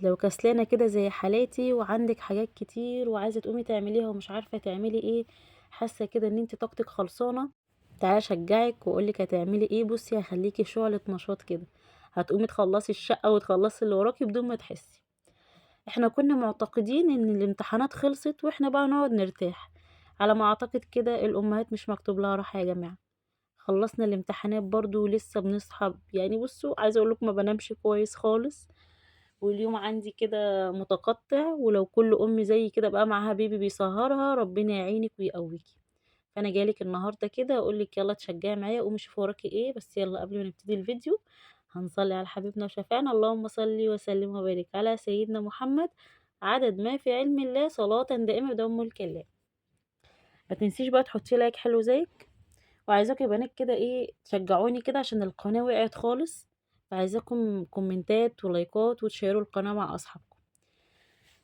لو كسلانة كده زي حالاتي وعندك حاجات كتير وعايزة تقومي تعمليها ومش عارفة تعملي ايه، حاسة كده ان انت طاقتك خلصانة، تعالى اشجعك واقولك هتعملي ايه. بصي هخليكي شعلة نشاط كده، هتقومي تخلصي الشقة وتخلصي اللي وراكي بدون ما تحسي. احنا كنا معتقدين ان الامتحانات خلصت واحنا بقى نقعد نرتاح. على ما اعتقد كده الامهات مش مكتوب لها راحة يا جماعة. خلصنا الامتحانات برضو ولسه بنصحى، يعني بصوا عايزة اقولك ما بنامش كويس خالص، واليوم عندي كده متقطع. ولو كل ام زي كده بقى معاها بيبي بيسهرها، ربنا يعينك ويقويكي. فانا جالك النهارده كده اقولك يلا تشجعي معايا، قومي شوفي وراكي ايه. بس يلا قبل ما نبتدي الفيديو هنصلي على حبيبنا وشفاعنا، اللهم صل وسلم وبارك على سيدنا محمد عدد ما في علم الله صلاة دائمة بدوام ملك الله. ما تنسيش بقى تحطي لايك حلو زيك، وعايزاكم يا بنات كده ايه تشجعوني كده عشان القناة وقعت خالص. فعايزاكم كومنتات ولايكات وتشيروا القناة مع اصحابكم.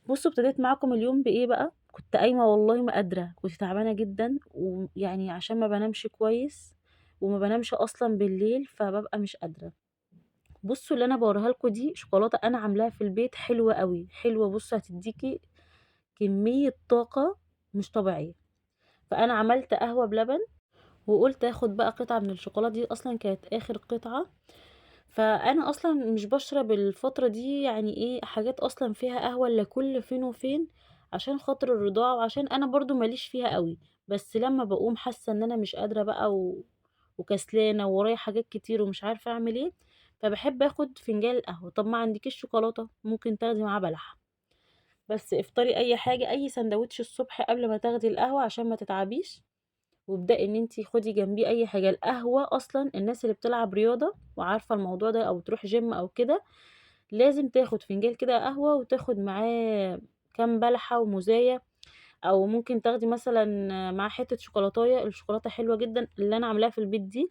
بصوا ابتديت معاكم اليوم بايه بقى. كنت قايمه والله ما قادره، كنت تعبانه جدا، ويعني عشان ما بنامش كويس وما بنامش اصلا بالليل فببقى مش قادره. بصوا اللي انا بوريها لكم دي شوكولاته انا عاملاها في البيت، حلوه قوي حلوه. بصوا هتديكي كميه طاقه مش طبيعيه. فانا عملت قهوه بلبن وقلت اخد بقى قطعه من الشوكولاته دي، اصلا كانت اخر قطعه. فانا اصلا مش بشرب الفتره دي يعني ايه حاجات اصلا فيها قهوه الا كل فين وفين، عشان خاطر الرضاعه وعشان انا برضو ماليش فيها قوي. بس لما بقوم حاسه ان انا مش قادره بقى وكسلانه ورايا حاجات كتير ومش عارفه اعمل ايه، فبحب اخد فنجان القهوه. طب ما عندكيش شوكولاته ممكن تاخدي معاه بلح، بس افطري اي حاجه، اي سندوتش الصبح قبل ما تاخدي القهوه عشان ما تتعبيش. وابدأي ان انتي خدي جنبيه اي حاجه. القهوه اصلا الناس اللي بتلعب رياضه وعارفه الموضوع ده او تروح جيم او كده لازم تاخد فنجان كده قهوه وتاخد معاه كام بلحه ومزايا، او ممكن تاخدي مثلا معاه حته شوكولاتايه. الشوكولاته حلوه جدا اللي انا عاملاها في البيت دي،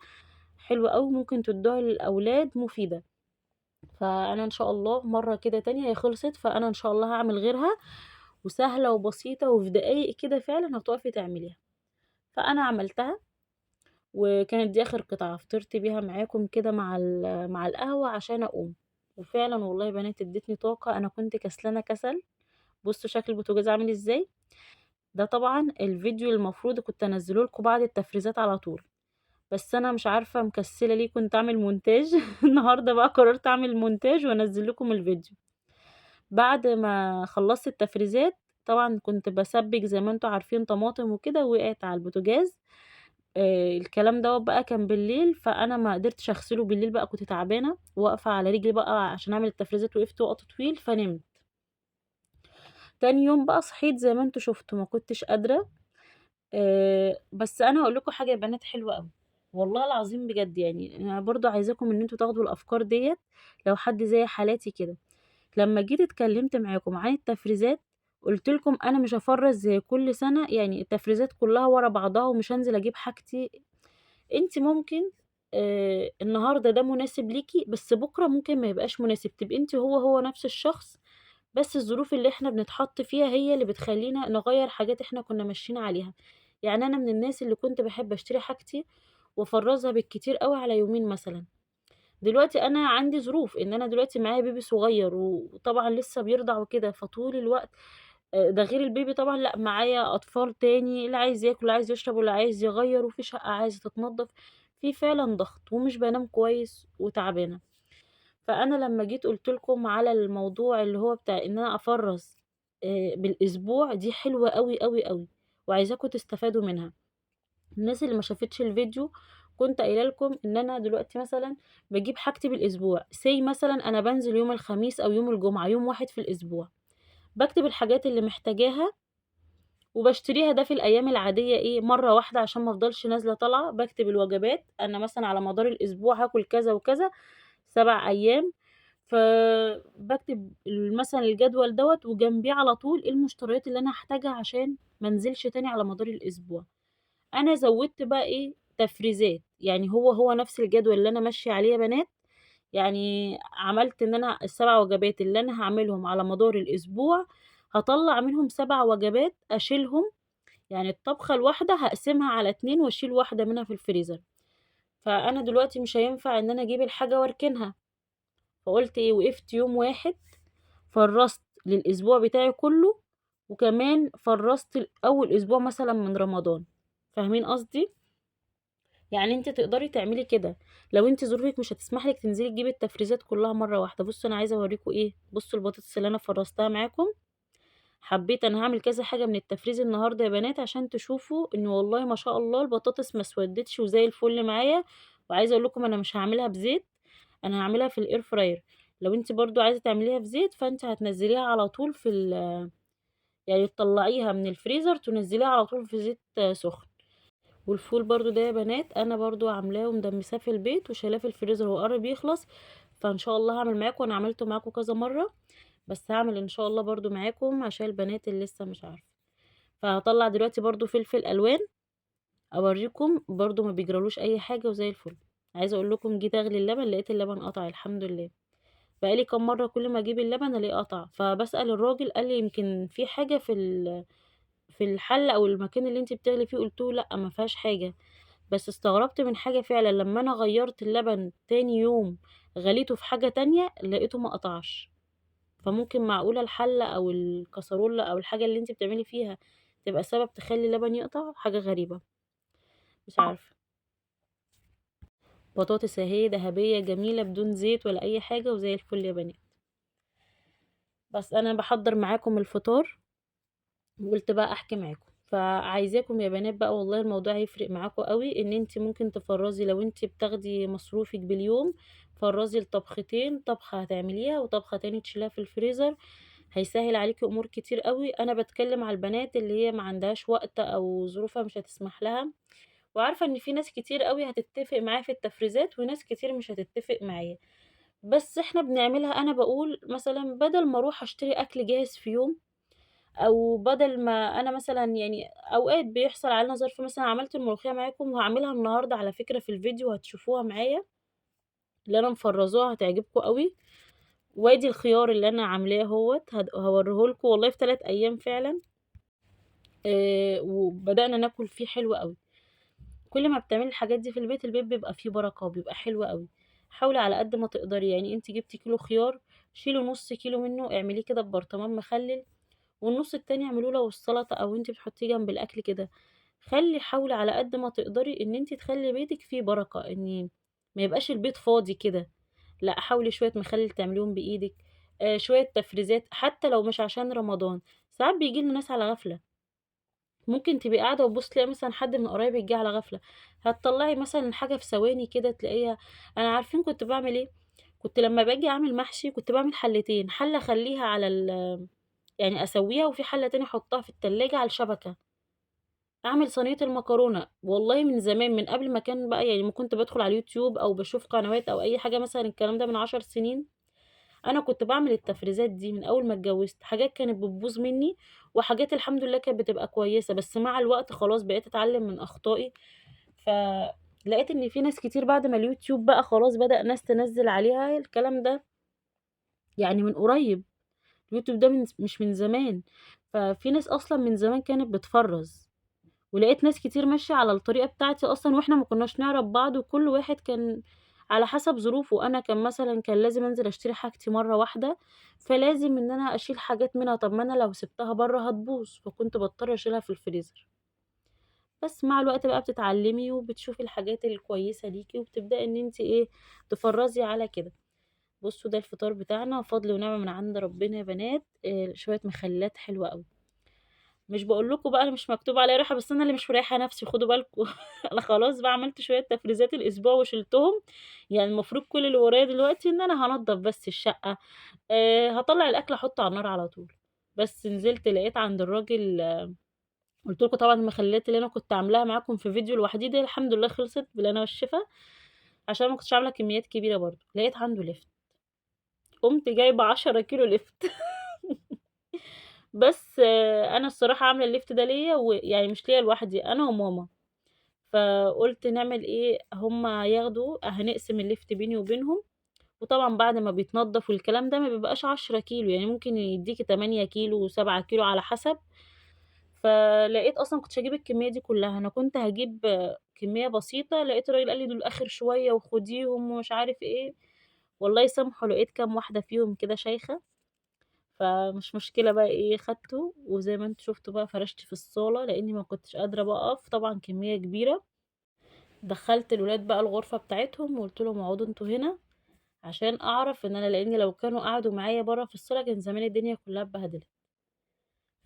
حلوه قوي، ممكن تدوها للاولاد مفيده. فانا ان شاء الله مره كده تانية هي خلصت، فانا ان شاء الله هعمل غيرها وسهله وبسيطه وفي دقايق كده فعلا هتقفي تعمليها. فانا عملتها وكانت دي اخر قطعة فطرت بيها معاكم كده مع مع القهوة عشان اقوم. وفعلا والله يا بنات ادتني طاقة، انا كنت كسلانة كسل. بصوا شكل البوتاجاز عامل ازاي. ده طبعا الفيديو المفروض كنت انزله لكم بعد التفريزات على طول، بس انا مش عارفة مكسلة ليه كنت اعمل مونتاج. النهاردة بقى قررت اعمل مونتاج وانزل لكم الفيديو بعد ما خلصت التفريزات. طبعا كنت بسبك زي ما انتوا عارفين طماطم وكده، وقعت على البوتاجاز. الكلام دوّة بقى كان بالليل، فأنا ما قدرتش أغسله بالليل بقى، كنت تعبانة واقفة على رجلي بقى عشان أعمل التفريزات، وقفت وقت طويل فنمت. تاني يوم بقى صحيت زي ما أنتم شُفتوا ما كنتش قادرة. بس أنا هاقول لكم حاجة يا بنات حلوة أوي، والله العظيم بجد يعني أنا برضه عايزاكم إن أنتم تاخدوا الأفكار ديّة لو حد زي حالاتي كده. لمّا جيت اتكلمت معاكم عن التفريزات، قُلت لكم أنا مش هافرّز زي كل سنة، يعني التفريزات كلها ورا بعضها ومش هانزل أجيب حاجتي. أنتِ ممكن النهارده ده مناسب ليكِ، بس بُكرة ممكن ما يبقاش مناسب، تبقي أنتِ هو نفس الشخص، بس الظروف اللي إحنا بنتحط فيها هي اللي بتخلّينا نغيّر حاجات إحنا كنا ماشيين عليها. يعني أنا من الناس اللي كنت باحب أشتري حاجتي وأفرّزها بالكتير أوي على يومين مثلًا. دلوقتي أنا عندي ظروف إن أنا دلوقتي معايا بيبي صغير وطبعًا لسه بيرضع وكده، فطول الوقت ده غير البيبي طبعًا لأ، معايا أطفال تاني، اللي عايز ياكل، واللي عايز يشرب، واللي عايز يغيّر، وفي شقة عايزة تتنضف. في فعلًا ضغط ومش بانام كويس وتعبانة. فأنا لمّا جيت قُلت لكم على الموضوع اللي هو بتاع إن أنا أفرّز بالأسبوع، دي حلوة أوي، أوي، أوي، وعايزاكم تستفادوا منها. الناس اللي ما شافتش الفيديو كنت قايلة لكم إن أنا دلوقتي مثلًا باجيب حاجتي بالأسبوع، say مثلًا أنا بانزل يوم الخميس أو يوم الجمعة، يوم واحد في الأسبوع، باكتب الحاجات اللي محتاجاها وباشتريها. ده في الأيام العادية إيه، مرّة واحدة عشان ما افضلش نازلة طالعة. باكتب الوجبات، أنا مثلًا على مدار الأسبوع هاكل كذا وكذا، 7 أيام. فباكتب مثلًا الجدول دوّة وجنبيه على طول إيه المشتريات اللي أنا هاحتاجها عشان ما انزلش تاني على مدار الأسبوع. أنا زوّدت بقى إيه، تفريزات، يعني هو نفس الجدول اللي أنا ماشية عليه يا بنات. يعني عملت إن أنا ال7 وجبات اللي أنا هاعملهم على مدار الأسبوع، هاطلّع منهم 7 وجبات أشيلهم، يعني الطبخة الواحدة هاقسمها على 2 واشيل واحدة منها في الفريزر. فأنا دلوقتي مش هينفع إن أنا أجيب الحاجة واركنها، فقُلت إيه، وقفت يوم واحد فرّزت للأسبوع بتاعي كلّه، وكمان فرّزت أول أسبوع مثلًا من رمضان، فاهمين قصدي؟ يعني أنتِ تقدري تعملي كده، لو أنتِ ظروفِك مش هتسمح لِك تنزلي تجيبي التفريزات كلّها مرّة واحدة. بُصّوا أنا عايزة أورّيكم إيه، بُصّوا البطاطس اللي أنا فرّزتها معاكم، حبيت أنا هاعمل كذا حاجة من التفريز النهارده يا بنات عشان تشوفوا إن والله ما شاء الله البطاطس ما اسودِّتش وزي الفل معايا، وعايزة أقول لكم أنا مش هاعملها بزيت، أنا هاعملها في الair fryer. لو أنتِ برضه عايزة تعمليها في زيت فأنتِ هتنزّليها على طول يعني تطلّعيها من الفريزر تنزّليها على طول في زيت سخن. والفول برضه ده يا بنات أنا برضه عاملاه ومدمساه في البيت وشايلاه في الفريزر هو قرّب يخلص، فإن شاء الله هاعمل معاكم، أنا عملته معاكم كذا مرّة، بس هاعمل إن شاء الله برضه معاكم عشان البنات اللي لسه مش عارفة. فهاطلّع دلوقتي برضه فلفل ألوان أورّيكم برضه ما بيجرالوش أي حاجة وزي الفل. عايزة أقول لكم جيت أغلي اللبن لقيت اللبن قطع الحمد لله، بقى لي كام مرّة كل ما أجيب اللبن ألاقيه قطع، فباسأل الراجل قال لي: "يمكن في حاجة في الحلة أو المكان اللي أنتِ بتغلي فيه." قُلت له: "لأ ما فيهاش حاجة." بس استغربت من حاجة فعلًا لمّا أنا غيّرت اللبن تاني يوم غليته في حاجة تانية لقيته ما قطعش، فممكن معقولة الحلة أو الكاسرولة أو الحاجة اللي أنتِ بتعملي فيها تبقى سبب تخلّي اللبن يقطع؟ حاجة غريبة، مش عارفة. بطاطس أهي دهبية جميلة بدون زيت ولا أي حاجة وزي الفل يا بنات. بس أنا باحضّر معاكم الفطار وقُلت بقى أحكي معاكم، فعايزاكم يا بنات بقى والله الموضوع هيفرق معاكم أوي، إن أنتِ ممكن تفرّزي لو أنتِ بتاخدي مصروفِك باليوم، فرّزي لطبختين، طبخة هتعمليها وطبخة تاني تشيليها في الفريزر، هيسهّل عليكِ أمور كتير أوي. أنا باتكلم على البنات اللي هي ما عندهاش وقت أو ظروفها مش هتسمح لها، وعارفة إن في ناس كتير أوي هتتفق معايا في التفريزات وناس كتير مش هتتفق معايا، بس إحنا بنعملها. أنا باقول مثلًا بدل ما أروح أشتري أكل جاهز في يوم أو بدل ما أنا مثلًا يعني أوقات بيحصل علينا ظرف مثلًا عملت الملوخية معاكم وهاعملها النهارده على فكرة في الفيديو هتشوفوها معايا، اللي أنا مفرّزاها هتعجبكم أوي، وادي الخيار اللي أنا عاملاه أهوّة هاوريه لكم والله في 3 أيام فعلًا، وبدأنا ناكل فيه حلو أوي. كل ما بتعملي الحاجات دي في البيت، البيت بيبقى فيه بركة وبيبقى حلو أوي. حاولي على قد ما تقدري، يعني أنتِ جبتِ كيلو خيار شيلي نُص كيلو منه اعمليه كده ببرطمان مخلل، والنُص التاني اعملوه لو السلطة أو أنتِ بتحطيه جنب الأكل كده. حاولي على قد ما تقدري إن أنتِ تخلّي بيتِك فيه بركة، إن ما يبقاش البيت فاضي كده، لأ حاولي شوية مخلل تعمليهم بإيدِك، شوية تفريزات حتى لو مش عشان رمضان، ساعات بييجي لنا ناس على غفلة، ممكن تبقي قاعدة وتبُصّي تلاقي مثلًا حد من قرايبِك جه على غفلة، هتطلّعي مثلًا حاجة في ثواني كده تلاقيها. أنا عارفين كنت باعمل إيه، كنت لمّا باجي أعمل محشي كنت باعمل حلّتين، حلّة أخلّيها على يعني أسوّيها وفي حلّة تاني أحطها في التلاجة على الشبكة. أعمل صينية المكرونة، والله من زمان من قبل ما كان بقى يعني ما كنت بادخل على اليوتيوب أو باشوف قنوات أو أي حاجة مثلًا الكلام ده من 10 سنين، أنا كنت باعمل التفريزات دي من أول ما اتجوزت، حاجات كانت بتبوظ منّي وحاجات الحمد لله كانت بتبقى كويسة، بس مع الوقت خلاص بقيت أتعلم من أخطائي، فلقيت إن في ناس كتير بعد ما اليوتيوب بقى خلاص بدأ ناس تنزّل عليها الكلام ده يعني من قريب، اليوتيوب ده مش من زمان، ففي ناس أصلًا من زمان كانت بتفرّز. ولقيت ناس كتير ماشية على الطريقة بتاعتي أصلًا وإحنا ما كناش نعرف بعض، وكل واحد كان على حسب ظروفه. أنا كان مثلًا كان لازم أنزل أشتري حاجتي مرّة واحدة، فلازم إن أنا أشيل حاجات منها، طب ما أنا لو سِبتها برّه هتبوظ، فكنت باضطر أشيلها في الفريزر. بس مع الوقت بقى بتتعلمي وبتشوفي الحاجات الكويسة ليكِ، وبتبدئي إن أنتِ إيه، تفرّزي على كده. بُصّوا ده الفطار بتاعنا فضل ونعمة من عند ربنا يا بنات، شوية مخلّلات حلوة أوي. مش باقول لكم بقى أنا مش مكتوب عليَّ راحة، بس أنا اللي مش مريحة نفسي خدوا بالكم. أنا خلاص بقى عملت شوية تفريزات الأسبوع وشِلتهم، يعني المفروض كل اللي ورايا دلوقتي إن أنا هانضّف بس الشقة، هاطلّع الأكل أحطه على النار على طول. بس نزلت لقيت عند الراجل قُلت لكم طبعًا المخلّلات اللي أنا كنت عاملاها معاكم في فيديو لوحدي دي الحمد لله خلصت بالهنا والشفا، عشان ما كنتش عاملة كميات كبيرة برضه، لقيت عنده لِفْت، قُمت جايبة 10 كيلو لِفْت. بس أنا الصراحة عاملة الليفت ده ليّا ويعني مش ليّا لوحدي، أنا وماما، فقُلت نعمل إيه، هُم ياخدوا هنقسم الليفت بيني وبينهم، وطبعًا بعد ما بيتنضف والكلام ده ما بيبقاش 10 كيلو، يعني ممكن يدّيكِ 8 كيلو، 7 كيلو على حسب، فلقيت أصلًا ما كنتش هاجيب الكمية دي كلّها، أنا كنت هاجيب كمية بسيطة، لقيت الراجل قال لي: "دول آخر شوية وخديهم." ومش عارف إيه، والله يسامحه لقيت كام واحدة فيهم كده شايخة، فمش مشكلة بقى إيه، خدته وزي ما أنتم شُفتوا بقى فرشت في الصالة، لإني ما كنتش قادرة بقى أقف، طبعًا كمية كبيرة. دخّلت الولاد بقى الغرفة بتاعتهم وقُلت لهم اقعدوا أنتم هنا عشان أعرف إن أنا، لإن لو كانوا قعدوا معايا برّه في الصالة كان زمان الدنيا كلّها اتبهدلت.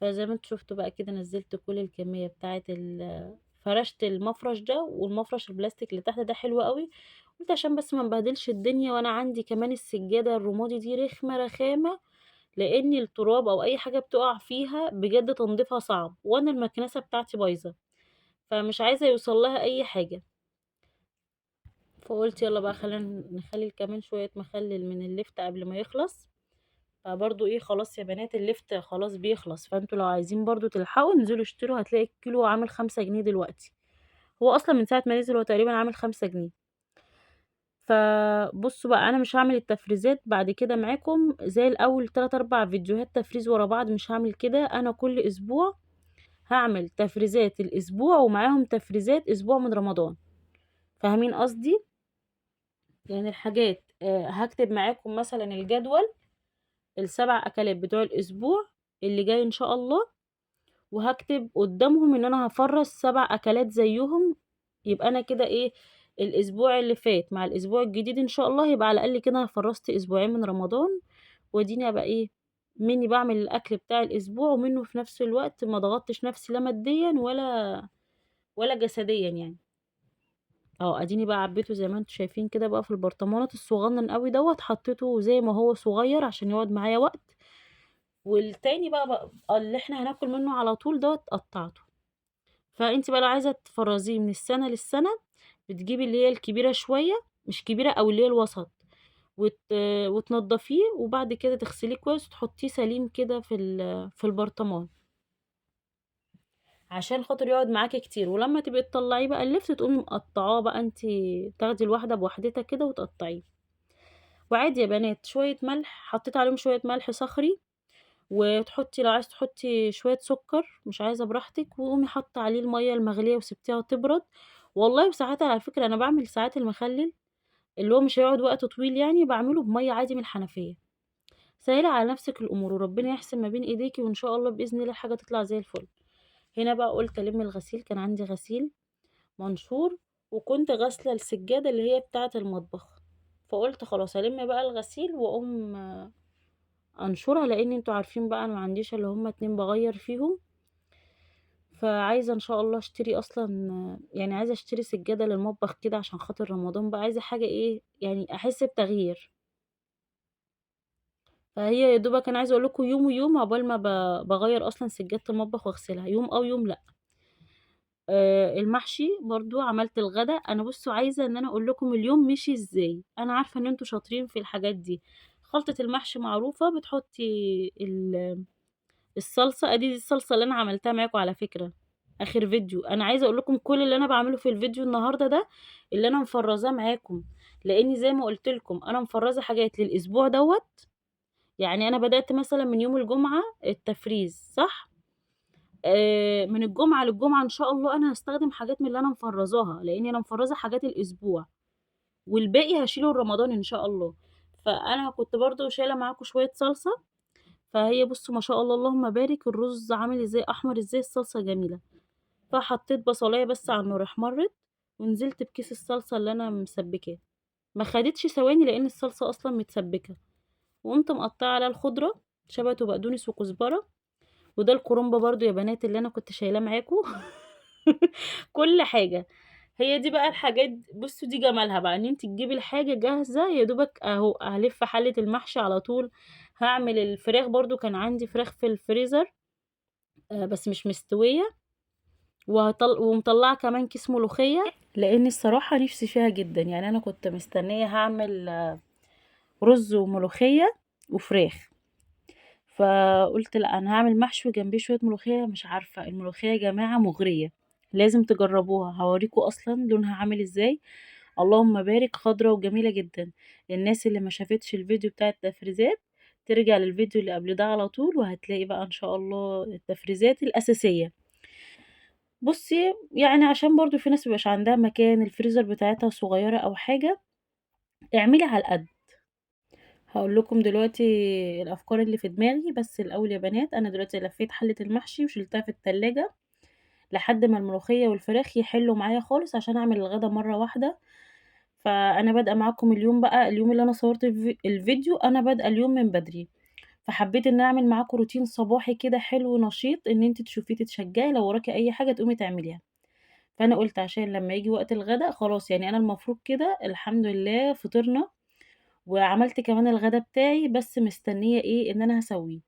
فزي ما أنتم شُفتوا بقى كده نزّلت كل الكمية بتاعة فرشت المفرش ده، والمفرش البلاستيك اللي تحت ده حلو أوي، قُلت عشان بس ما نبهدلش الدنيا، وأنا عندي كمان السجادة الرمادي دي رخمة رخامة، لإن التراب أو أي حاجة بتُقع فيها بجد تنضيفها صعب، وأنا المكنسة بتاعتي بايظة، فمش عايزة يوصل لها أي حاجة. فقُلت يالّا بقى خلّينا نخلّي كمان شوية مخلِّل من الليفت قبل ما يخلص. فبرضه إيه، خلاص يا بنات الليفت خلاص بيخلص، فأنتم لو عايزين برضه تلحقوا انزلوا اشتروا، هتلاقي الكيلو عامل 5 جنيه دلوقتي، هو أصلًا من ساعة ما نزل هو تقريبًا عامل 5 جنيه. فبُصّوا بقى أنا مش هاعمل التفريزات بعد كده معاكم زي الأول 3، 4 فيديوهات تفريز ورا بعض، مش هاعمل كده، أنا كل أسبوع هاعمل تفريزات الأسبوع ومعاهم تفريزات أسبوع من رمضان، فاهمين قصدي؟ يعني الحاجات هاكتب معاكم مثلًا الجدول ال7 أكلات بتوع الأسبوع اللي جاي إن شاء الله، وهاكتب قدّامهم إن أنا هافرّز 7 أكلات زيّهم، يبقى أنا كده إيه، الأسبوع اللي فات مع الأسبوع الجديد إن شاء الله يبقى على الأقل كده أنا فرّزت أسبوعين من رمضان، وأديني أبقى إيه، منّي باعمل الأكل بتاع الأسبوع، ومنّه في نفس الوقت ما ضغطتش نفسي لا ماديًا ولا جسديًا يعني. أديني بقى عبّيته زي ما أنتم شايفين كده بقى في البرطمانات الصغنّن أوي دوّة، حطيته زي ما هو صغيّر عشان يقعد معايا وقت، والتاني بقى اللي إحنا هناكل منّه على طول دوّة قطّعته. فأنتِ بقى لو عايزة تفرّزيه من السَنة للسَنة، بتجيبي اللي هي الكبيرة شوية، مش كبيرة أوي اللي هي الوسط، وت وتنضّفيه وبعد كده تغسليه كويس وتحطّيه سليم كده في البرطمان، عشان خاطر يقعد معاكِ كتير، ولمّا تبقي تطلّعيه بقى اللِفْت تقومي مقطّعاه بقى أنتِ، تاخدي الواحدة بواحدتها كده وتقطّعيه. وعادي يا بنات شوية ملح، حطّيت عليهم شوية ملح صخري، وتحطّي لو عايزة تحطّي شوية سُكّر، مش عايزة براحتك، وقومي حاطّة عليه المَيّة المغلية وسِبتيها تبرد، والله وساعات على فكرة أنا باعمل ساعات المخلِّل اللي هو مش هيقعد وقت طويل يعني، باعمله بمَيّة عادي من الحنفية، سهّلي على نَفْسِك الأمور وربنا يحسن ما بين إيديكِ وإن شاء الله بإذن الله الحاجة تطلع زي الفل. هنا بقى قُلت ألِم الغسيل، كان عندي غسيل منشور، وكنت غاسلة السجادة اللي هي بتاعة المطبخ، فقُلت خلاص ألِم بقى الغسيل وأقوم أنشرها، لإن أنتم عارفين بقى أنا ما عنديش إلا هُم 2 باغيّر فيهم، فعايزة إن شاء الله أشتري أصلًا، يعني عايزة أشتري سجادة للمطبخ كده عشان خاطر رمضان بقى، عايزة حاجة إيه، يعني أحس بتغيير. فهي يا دوبك أنا عايزة أقول لكم يوم ويوم عقبال ما باغيّر أصلًا سجادة المطبخ واغسلها، يوم يوم لأ. المحشي برضه عملت الغدا، أنا بُصّوا عايزة إن أنا أقول لكم اليوم مشي إزاي، أنا عارفة إن أنتم شاطرين في الحاجات دي. خلطة المحشي معروفة، بتحطي الصلصة، أدي دي الصلصة اللي أنا عملتها معاكم على فكرة، آخر فيديو، أنا عايزة أقول لكم كل اللي أنا باعمله في الفيديو النهارده ده، اللي أنا مفرّزاه معاكم، لإني زي ما قُلت لكم أنا مفرّزة حاجات للأسبوع دوّة، يعني أنا بدأت مثلًا من يوم الجمعة التفريز صح؟ من الجمعة للجمعة إن شاء الله أنا هاستخدم حاجات من اللي أنا مفرّزاها، لإني أنا مفرّزة حاجات الأسبوع، والباقي هاشيله لرمضان إن شاء الله. فأنا كنت برضه شايلة معاكم شوية صلصة، فهي بُصّوا ما شاء الله اللهم بارك، الرز عامل إزاي، أحمر إزاي، الصلصة جميلة. فحطيت بصلاية بس على النار احمرِّت، ونزلت بكيس الصلصة اللي أنا مسبّكاه، ما خدتش ثواني لإن الصلصة أصلًا متسبّكة، وقُمت مقطّعة عليها الخضرة شبت وبقدونس وكزبرة، وده الكرنب برضه يا بنات اللي أنا كنت شايلاه معاكم كل حاجة. هي دي بقى الحاجات، بُصّوا دي جمالها بقى، إن أنتِ تجيبي الحاجة جاهزة يا دوبك أهو هالِف حلة المحشي على طول، هاعمل الفراخ برضه كان عندي فراخ في الفريزر بس مش مستوية، ومطلّعة كمان كيس ملوخية، لإن الصراحة نِفْسي فيها جدًا، يعني أنا كنت مستنية هاعمل رُز وملوخية وفراخ، فقُلت لأ أنا هاعمل محشي وجنبيه شوية ملوخية، مش عارفة الملوخية يا جماعة مُغرية، لازم تجرّبوها، هاورّيكم أصلًا لونها عامل إزاي، اللهم بارك خضرا وجميلة جدًا. الناس اللي ما شافتش الفيديو بتاع التفريزات ترجع للفيديو اللي قبل ده على طول، وهتلاقي بقى إن شاء الله التفريزات الأساسية. بُصّي، يعني عشان برضه في ناس ما بيبقاش عندها مكان، الفريزر بتاعتها صغيّرة أو حاجة، اعملي على القد، هاقول لكم دلوقتي الأفكار اللي في دماغي، بس الأول يا بنات أنا دلوقتي لفيت حلة المحشي وشيلتها في التلاجة لحد ما الملوخية والفراخ يحلّوا معايا خالص عشان أعمل الغدا مرّة واحدة. فأنا بادئة معاكم اليوم بقى، اليوم اللي أنا صوّرت الفيديو أنا بادئة اليوم من بدري، فحبيت إن أنا أعمل معاكم روتين صباحي كده حلو نشيط، إن أنتِ تشوفيه تتشجعي لو وراكِ أي حاجة تقومي تعمليها. فأنا قُلت عشان لمّا ييجي وقت الغدا خلاص، يعني أنا المفروض كده الحمد لله فطرنا، وعملت كمان الغدا بتاعي، بس مستنية إيه، إن أنا هاسويه.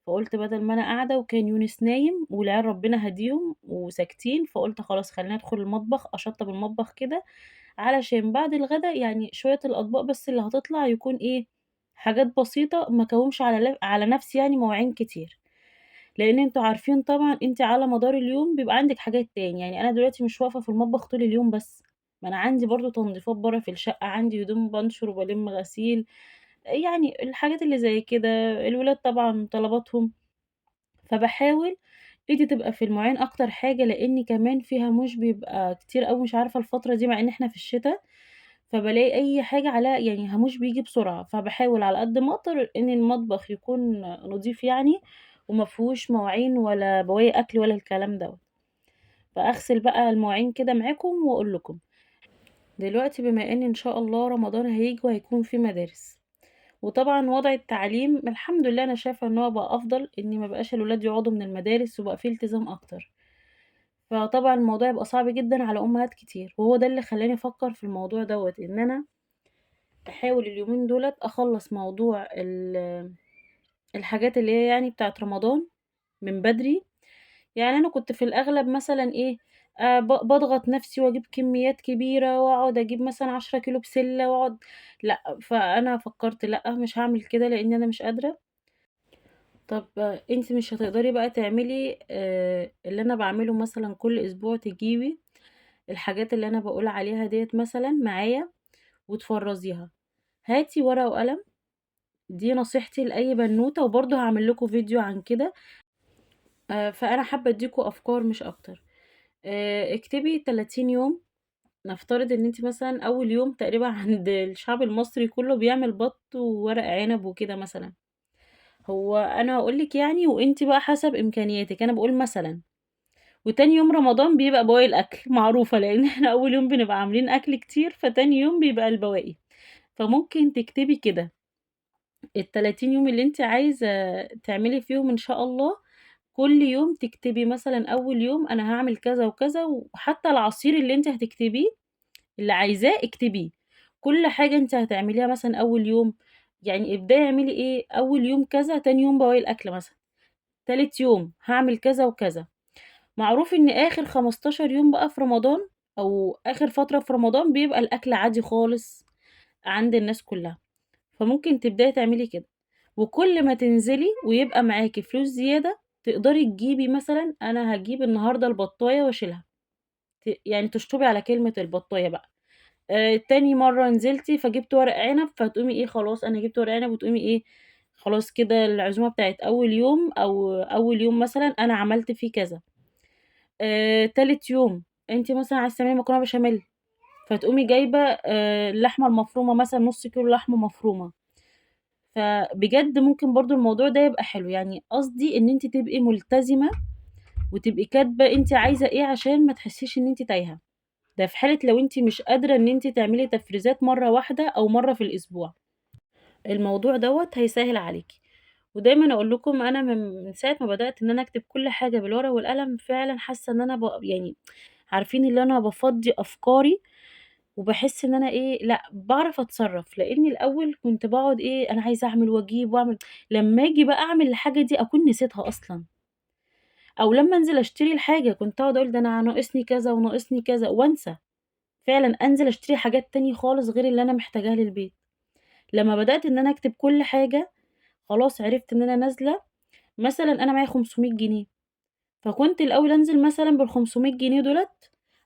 فقُلت بدل ما أنا قاعدة وكان يونس نايم والعيال ربنا هاديهم وساكتين، فقُلت خلاص خلّيني أدخل المطبخ أشطّب المطبخ كده، علشان بعد الغدا يعني شوية الأطباق بس اللي هتطلع يكون إيه، حاجات بسيطة ما اكوّمش على نفسي يعني مواعين كتير. لإن أنتم عارفين طبعًا أنتِ على مدار اليوم بيبقى عندِك حاجات تاني، يعني أنا دلوقتي مش واقفة في المطبخ طول اليوم بس، ما أنا عندي برضه تنضيفات برّه في الشقة، عندي هدوم بانشر وبالِم غسيل، يعني الحاجات اللي زي كده، الولاد طبعًا طلباتهم، فباحاول إيدي تبقى في المواعين أكتر حاجة، لإن كمان في هاموش بيبقى كتير أوي مش عارفة الفترة دي مع إن إحنا في الشتا، فبالاقي أي حاجة عليها يعني هاموش بييجي بسرعة، فباحاول على قد ما أقدر إن المطبخ يكون نضيف يعني، وما فيهوش مواعين ولا بواقي أكل ولا الكلام دوّة. فأغسل بقى المواعين كده معاكم وأقول لكم. دلوقتي بما إن شاء الله رمضان هييجي وهيكون في مدارس، وطبعًا وضع التعليم الحمد لله أنا شايفة إن هو بقى أفضل، إن ما بقاش الولاد يقعدوا من المدارس وبقى في التزام أكتر. فطبعًا الموضوع هيبقى صعب جدًا على أمهات كتير، وهو ده اللي خلّاني أفكّر في الموضوع دوّة، إن أنا أحاول اليومين دُولة أخلّص موضوع الحاجات اللي هي يعني بتاعة رمضان من بدري. يعني أنا كنت في الأغلب مثلًا إيه، باضغط نَفْسي وأجيب كميات كبيرة وأقعد أجيب مثلًا 10 كيلو بسلة وأقعد لأ، فأنا فكّرت لأ، مش هاعمل كده لإن أنا مش قادرة. طَب أنتِ مش هتقدري بقى تعملي اللي أنا باعمله مثلًا كل أسبوع تجيبي الحاجات اللي أنا باقول عليها ديّة مثلًا معايا وتفرّزيها. هاتي ورقة وقلم، دي نصيحتي لأي بنوتة وبرضه هاعمل لكم فيديو عن كده. فأنا حابة أدّيكم أفكار مش أكتر. اكتبي 30 يوم، نفترض إن أنتِ مثلًا أول يوم تقريبًا عند الشعب المصري كلّه بيعمل بَط وورق عنب وكده مثلًا، هو أنا هاقول لِك يعني وأنتِ بقى حسب إمكانياتِك، أنا باقول مثلًا، وتاني يوم رمضان بيبقى بواقي الأكل معروفة، لإن إحنا أول يوم بنبقى عاملين أكل كتير، فتاني يوم بيبقى البواقي، فممكن تكتبي كده ال30 يوم اللي أنتِ عايزة تعملي فيهم إن شاء الله، كل يوم تكتبي مثلًا أول يوم أنا هاعمل كذا وكذا، وحتى العصير اللي أنتِ هتكتبيه اللي عايزاه اكتبيه، كل حاجة أنتِ هتعمليها مثلًا أول يوم، يعني ابدئي اعملي إيه، أول يوم كذا، تاني يوم بواقي الأكل مثلًا، تالت يوم هاعمل كذا وكذا. معروف إن آخر 15 يوم بقى في رمضان أو آخر فترة في رمضان بيبقى الأكل عادي خالص عند الناس كلها، فممكن تبدئي تعملي كده، وكل ما تنزلي ويبقى معاكِ فلوس زيادة تقدري تجيبي مثلًا أنا هاجيب النهارده البطاية واشيلها، يعني تشطبي على كلمة البطاية بقى. تاني مرّة نزلتِ فجبتِ ورق عنب، فتقومي إيه خلاص أنا جبت ورق عنب وتقومي إيه، خلاص كده العزومة بتاعة أول يوم أو أول يوم مثلًا أنا عملت فيه كذا. تالت يوم أنتِ مثلًا عايزة تعملي مكرونة بشاميل، فتقومي جايبة اللحمة المفرومة مثلًا نُص كيلو لحمة مفرومة، فبجد ممكن برضه الموضوع ده يبقى حلو، يعني قصدي إن أنتِ تبقي ملتزمة وتبقي كاتبة أنتِ عايزة إيه عشان ما تحسيش إن أنتِ تايهة. ده في حالة لو أنتِ مش قادرة إن أنتِ تعملي تفريزات مرّة واحدة أو مرّة في الأسبوع، الموضوع دوّة هيسهّل عليكِ. ودايمًا أقول لكم أنا من ساعة ما بدأت إن أنا أكتب كل حاجة بالورقة والقلم، فعلًا حاسة إن أنا يعني عارفين اللي أنا بافضّي أفكاري، وباحس إن أنا إيه، لأ باعرف أتصرّف، لإني الأول كنت باقعد إيه، أنا عايزة أعمل وأجيب وأعمل، لمّا آجي بقى أعمل الحاجة دي أكون نسيتها أصلًا، أو لمّا أنزل أشتري الحاجة كنت أقعد أقول ده أنا ناقصني كذا وناقصني كذا وأنسى. فعلًا أنزل أشتري حاجات تانية خالص غير اللي أنا محتاجاها للبيت. لمّا بدأت إن أنا أكتب كل حاجة، خلاص عرفت إن أنا نازلة مثلًا أنا معايا 500 جنيه، فكنت الأول أنزل مثلًا بال500 جنيه دُولة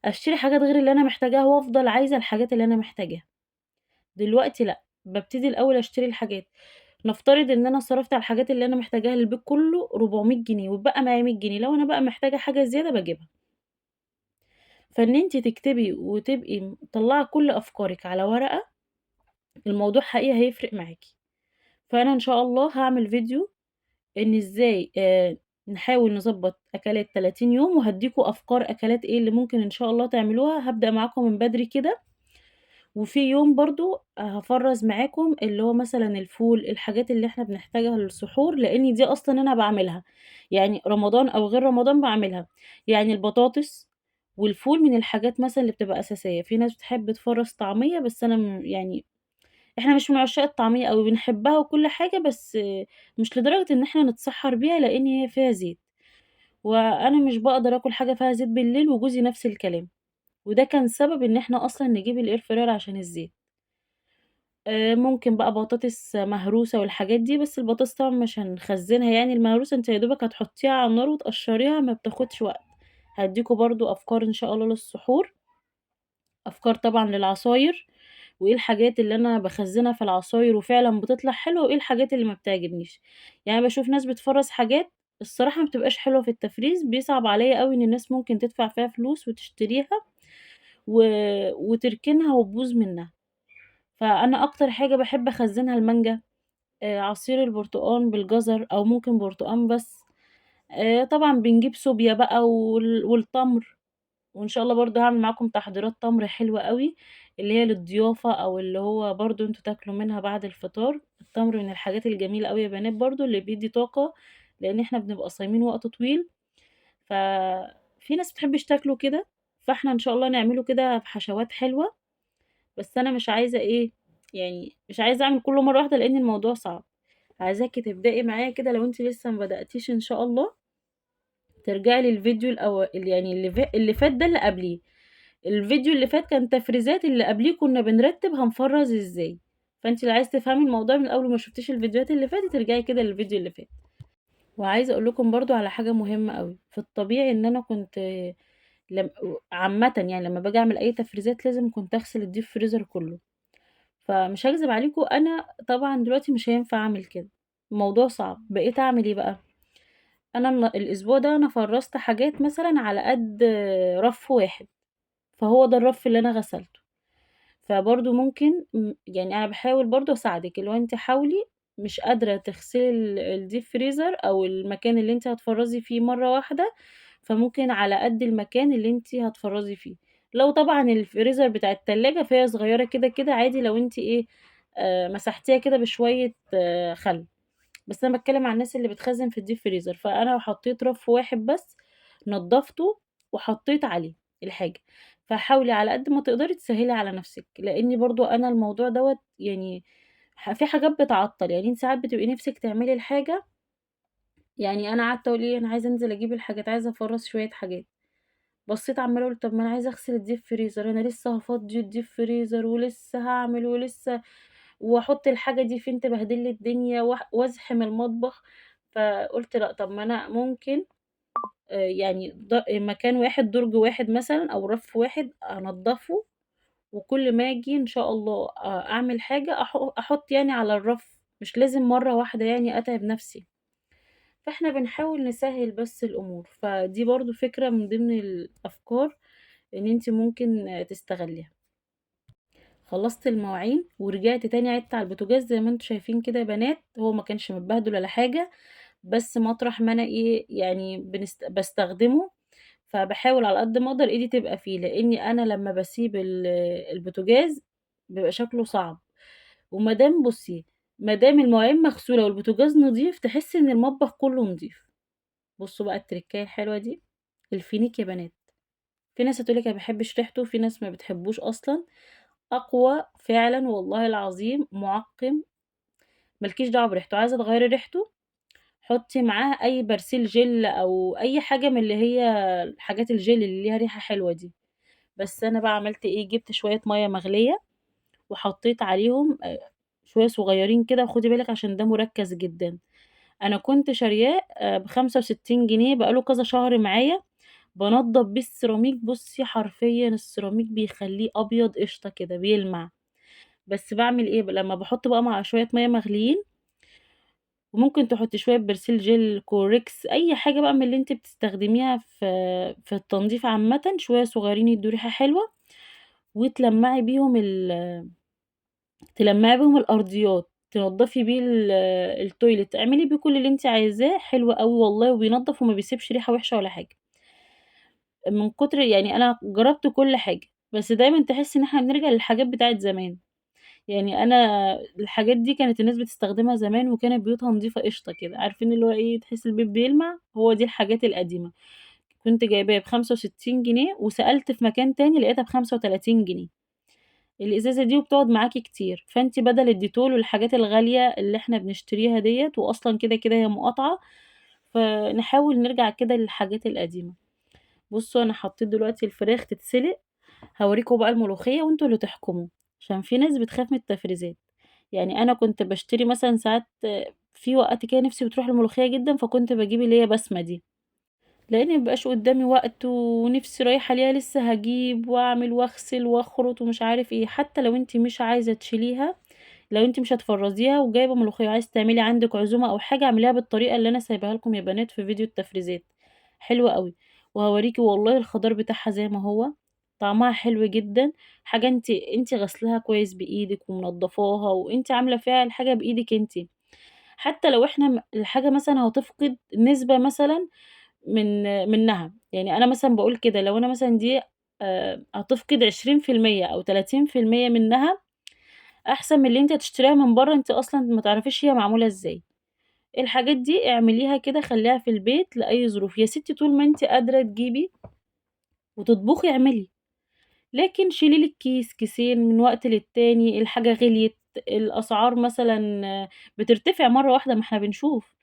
أشتري حاجات غير اللي أنا محتاجاها وأفضل عايزة الحاجات اللي أنا محتاجاها. دلوقتي لأ، بابتدي الأول أشتري الحاجات، نفترض إن أنا صرفت على الحاجات اللي أنا محتاجاها للبيت كلّه 400 جنيه واتبقى معايا 100 جنيه، لو أنا بقى محتاجة حاجة زيادة باجيبها. فإن أنتِ تكتبي وتبقي مطلّعة كل أفكارِك على ورقة، الموضوع حقيقي هيفرق معاكِ. فأنا إن شاء الله هاعمل فيديو إن إزاي نحاول نضبّط أكلات 30 يوم، وهادّيكم أفكار أكلات إيه اللي ممكن إن شاء الله تعملوها، هابدأ معاكم من بدري كده، وفي يوم برضه هافرّز معاكم اللي هو مثلًا الفول، الحاجات اللي إحنا بنحتاجها للسحور، لإن دي أصلًا أنا باعملها، يعني رمضان أو غير رمضان باعملها، يعني البطاطس والفول من الحاجات مثلًا اللي بتبقى أساسية، في ناس بتحب تفرّز طعمية بس أنا يعني إحنا مش من عشاق الطعمية أوي، بنحبها وكل حاجة بس مش لدرجة إن إحنا نتسحّر بيها لإن هي فيها زيت، وأنا مش باقدر آكل حاجة فيها زيت بالليل وجوزي نفس الكلام، وده كان سبب إن إحنا أصلًا نجيب الair fryer عشان الزيت. ممكن بقى بطاطس مهروسة والحاجات دي، بس البطاطس طبعًا مش هنخزّنها يعني المهروسة أنتِ يا دوبك هتحطيها على النار وتقشّريها ما بتاخدش وقت. هادّيكم برضه أفكار إن شاء الله للسحور، أفكار طبعًا للعصاير، وإيه الحاجات اللي أنا باخزّنها في العصاير وفعلًا بتطلع حلوة، وإيه الحاجات اللي ما بتعجبنيش. يعني أنا باشوف ناس بتفرّز حاجات الصراحة ما بتبقاش حلوة في التفريز، بيصعب عليَّ أوي إن الناس ممكن تدفع فيها فلوس وتشتريها و وتركنها وتبوظ منها. فأنا أكتر حاجة باحب أخزّنها المانجا، عصير البرتقان بالجزر أو ممكن برتقان بس. طبعًا بنجيب سوبيا بقى والتمر، وإن شاء الله برضه هاعمل معاكم تحضيرات تمر حلوة أوي، اللي هي للضيافة أو اللي هو برضه أنتم تاكلوا منها بعد الفطار. التمر من الحاجات الجميلة أوي يا بنات برضه اللي بيدّي طاقة، لإن إحنا بنبقى صايمين وقت طويل، ففي ناس ما بتحبش تاكله كده، فإحنا إن شاء الله نعمله كده بحشوات حلوة، بس أنا مش عايزة إيه، يعني مش عايزة أعمل كلّه مرّة واحدة لإن الموضوع صعب. عايزاكِ تبدئي معايا كده لو أنتِ لسه ما بدأتيش إن شاء الله، ترجعي للفيديو يعني اللي فات ده اللي قبليه، الفيديو اللي فات كان تفريزات، اللي قبليه كنا بنرتّب هنفرّز إزاي، فأنتِ لو عايزة تفهمي الموضوع من الأول وما شُفتيش الفيديوهات اللي فاتت ارجعي كده للفيديو اللي فات. وعايزة أقول لكم برضه على حاجة مهمة أوي، في الطبيعي إن أنا كنت عامةً يعني لمّا باجي أعمل أي تفريزات لازم كنت أغسل الdeep freezer كلّه. فمش هاكذب عليكم أنا طبعًا دلوقتي مش هينفع أعمل كده، الموضوع صعب، بقيت أعمل إيه بقى، أنا الأسبوع ده أنا فرّزت حاجات مثلًا على قد رف واحد، فهو ده الرف اللي أنا غسلته، فبرضه ممكن يعني أنا باحاول برضه أساعدِك، اللي هو أنتِ حاولي مش قادرة تغسلي الdeep freezer أو المكان اللي أنتِ هتفرّزي فيه مرّة واحدة، فممكن على قد المكان اللي أنتِ هتفرّزي فيه، لو طبعًا الفريزر بتاع التلاجة فهي صغيّرة كده عادي لو أنتِ إيه، مسحتيها كده بشوية خَل. بس أنا باتكلم عن الناس اللي بتخزّن في الdeep freezer، فأنا حطيت رف واحد بس، نضّفته وحطيت عليه الحاجة، فحاولي على قد ما تقدري تسهّلي على نفسِك، لإني برضه أنا الموضوع دوّة يعني في حاجات بتعطّل، يعني أنتِ ساعات بتبقي نِفْسِك تعملي الحاجة، يعني أنا قعدت أقول إيه أنا عايزة أنزل أجيب الحاجات، عايزة أفرّز شوية حاجات، بصّيت عمّالة أقول طَب ما أنا عايزة أغسل الdeep freezer أنا لسه هافضّي الdeep freezer ولسه هاعمل ولسه وأحُط الحاجة دي فين تبهدل لي الدنيا وأزحم المطبخ، فقُلت لأ، طَب ما أنا ممكن يعني مكان واحد درج واحد مثلًا أو رف واحد أنضّفه، وكل ما آجي إن شاء الله أعمل حاجة أحُط يعني على الرف، مش لازم مرّة واحدة يعني أتعب نَفْسي، فإحنا بنحاول نسهّل بس الأمور، فدي برضه فكرة من ضمن الأفكار إن أنتِ ممكن تستغلّيها. خلّصت المواعين ورجعت تاني عِدت على البوتاجاز زي ما أنتم شايفين كده يا بنات، هو ما كانش متبهدل ولا حاجة، بس مطرح ما أنا إيه، يعني باستخدمه، فباحاول على قد ما أقدر إيدي تبقى فيه، لإني أنا لمّا باسيب البوتاجاز بيبقى شكله صعب، بُصّي، ما دام المواعين مغسولة والبوتاجاز نضيف تحسّي إن المطبخ كلّه نضيف. بُصّوا بقى التركاية الحلوة دي، الفينيك يا بنات، في ناس هتقول لِك أنا ما باحبش ريحته، في ناس ما بتحبوش أصلًا، أقوى فعلًا والله العظيم مُعقّم، ما لكيش دعوة بريحته، عايزة تغيّري ريحته حطّي معاه أي برسيل جل أو أي حاجة من اللي هي الحاجات الجل اللي ليها ريحة حلوة دي، بس أنا بقى عملت إيه، جِبت شوية مَيّة مغلية وحطّيت عليهم شوية صغيّرين كده وخدي بالِك عشان ده مُركّز جدًا، أنا كنت شارياه ب65 جنيه بقى له كذا شهر معايا، بانضّف بيه السيراميك بُصّي حرفيًا السيراميك بيخلّيه أبيض قشطة كده بيلمع، بس باعمل إيه، لمّا باحط بقى مع شوية مَيّة مغليين وممكن تحطّي شوية برسيل جل، كوريكس، أي حاجة بقى من اللي أنتِ بتستخدميها في التنضيف عامةً، شوية صغيّرين يدّوا ريحة حلوة، وتلمّعي بيهم تلمّعي بيهم الأرضيات، تنضّفي بيه التويلت، اعملي بيه كل اللي أنتِ عايزاه، حلو أوي والله وبينضّف وما بيسيبش ريحة وحشة ولا حاجة. من كتر يعني أنا جرّبت كل حاجة، بس دايمًا تحسّي إن إحنا بنرجع للحاجات بتاعة زمان. يعني أنا الحاجات دي كانت الناس بتستخدمها زمان وكانت بيوتها نضيفة قشطة كده، عارفين اللي هو إيه، تحسّي البيت بيلمع، هو دي الحاجات القديمة. كنت جايباه ب65 جنيه وسألت في مكان تاني لقيتها ب35 جنيه. الإزازة دي وبتقعد معاكِ كتير، فأنتِ بدل الديتول والحاجات الغالية اللي إحنا بنشتريها ديّة وأصلًا كده هي مقاطعة، فنحاول نرجع كده للحاجات القديمة. بُصّوا أنا حطيت دلوقتي الفراخ تتسلق، هاوريكم بقى الملوخية وأنتم اللي تحكموا، عشان في ناس بتخاف من التفريزات. يعني أنا كنت باشتري مثلًا ساعات في وقت كده نِفْسي بتروح للملوخية جدًا، فكنت باجيب اللي هي باسمة دي. لإن ما بيبقاش قدّامي وقت ونِفْسي رايحة ألاقيها لسه هاجيب وأعمل وأغسل وأخرط ومش عارف إيه، حتى لو أنتِ مش عايزة تشيليها، لو أنتِ مش هتفرّزيها وجايبة ملوخية وعايزة تعملي عندِك عزومة أو حاجة، اعمليها بالطريقة اللي أنا سايباها لكم يا بنات في فيديو التفريزات، حلوة أوي. وهاوريكِ والله الخضار بتاعها زي ما هو، طعمها حلو جدًا، حاجة أنتِ غاسلاها كويس بإيدِك ومنضّفاها وأنتِ عاملة فيها الحاجة بإيدِك أنتِ. حتى لو إحنا الحاجة مثلًا هتفقد نسبة مثلًا منها، يعني أنا مثلًا باقول كده لو أنا مثلًا دي هتفقد 20% أو 30% منها، أحسن من اللي أنتِ هتشتريها من برّه أنتِ أصلًا ما تعرفيش هي معمولة إزاي. الحاجات دي اعمليها كده خلّيها في البيت لأي ظروف، يا ستي طول ما أنتِ قادرة تجيبي وتطبخي اعملي، لكن شيلي لِك كيس، كيسين من وقت للتاني، الحاجة غليت، الأسعار مثلًا بترتفع مرّة واحدة ما إحنا بنشوف.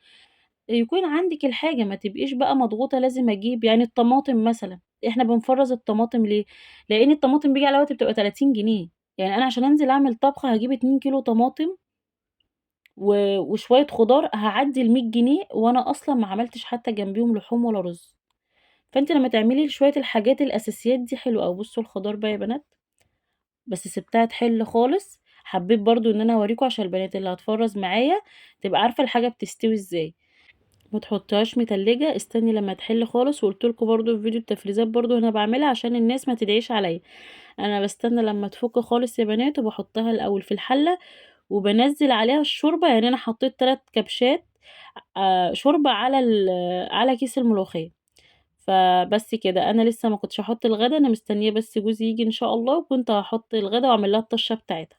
يكون عندِك الحاجة، ما تبقيش بقى مضغوطة لازم أجيب، يعني الطماطم مثلًا، إحنا بنفرّز الطماطم ليه؟ لإن الطماطم بييجي عليها وقت بتبقى 30 جنيه، يعني أنا عشان أنزل أعمل طبخة هاجيب 2 كيلو طماطم وشوية خضار هاعدّي ال100 جنيه وأنا أصلًا ما عملتش حتى جنبيهم لحوم ولا رز، فأنتِ لمّا تعملي شوية الحاجات الأساسيات دي حلو أوي. بُصّوا الخضار بقى يا بنات، بس سِبتها تحِل خالص، حبيت برضه إن أنا أوريكم عشان البنات اللي هتفرّز معايا تبقى عارفة الحاجة بتستوي إزاي. ما تحطيهاش متلجة، استني لمّا تحِل خالص، وقُلت لكم برضه في فيديو التفريزات برضه أنا باعملها عشان الناس ما تدعيش عليَّ، أنا باستنى لمّا تفُك خالص يا بنات وباحطها الأول في الحلة، وبانزّل عليها الشوربة، يعني أنا حطيت 3 كبشات شوربة على كيس الملوخية، فبس كده، أنا لسه ما كنتش هاحط الغدا، أنا مستنية بس جوزي ييجي إن شاء الله، وكنت هاحط الغدا وأعمل لها الطشة بتاعتها.